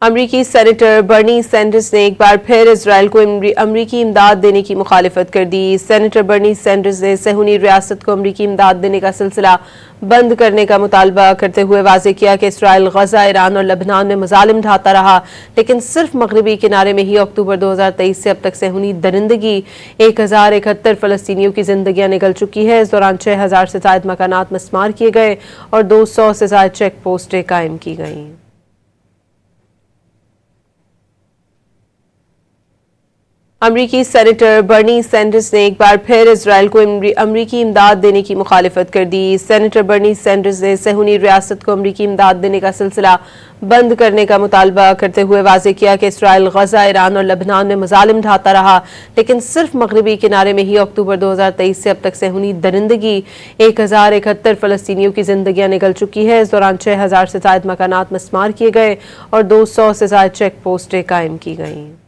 امریکی سینیٹر برنی سینڈرز نے ایک بار پھر اسرائیل کو امریکی امداد دینے کی مخالفت کر دی۔ سینیٹر برنی سینڈرز نے صہیونی ریاست کو امریکی امداد دینے کا سلسلہ بند کرنے کا مطالبہ کرتے ہوئے واضح کیا کہ اسرائیل غزہ، ایران اور لبنان میں مظالم ڈھاتا رہا، لیکن صرف مغربی کنارے میں ہی اکتوبر 2023 سے اب تک صہیونی درندگی 1071 فلسطینیوں کی زندگیاں نگل چکی ہے۔ اس دوران 6000 سے زائد مکانات مسمار کیے گئے اور 200 سے زائد چیک پوسٹیں قائم کی گئیں۔ امریکی سینیٹر برنی سینڈرز نے ایک بار پھر اسرائیل کو امریکی امداد دینے کی مخالفت کر دی۔ سینیٹر برنی سینڈرز نے صہیونی ریاست کو امریکی امداد دینے کا سلسلہ بند کرنے کا مطالبہ کرتے ہوئے واضح کیا کہ اسرائیل غزہ، ایران اور لبنان میں مظالم ڈھاتا رہا، لیکن صرف مغربی کنارے میں ہی اکتوبر 2023 سے اب تک صہیونی درندگی 1071 فلسطینیوں کی زندگیاں نگل چکی ہے۔ اس دوران 6000 سے زائد مکانات مسمار کیے گئے اور 200 سے زائد چیک پوسٹیں قائم کی گئیں۔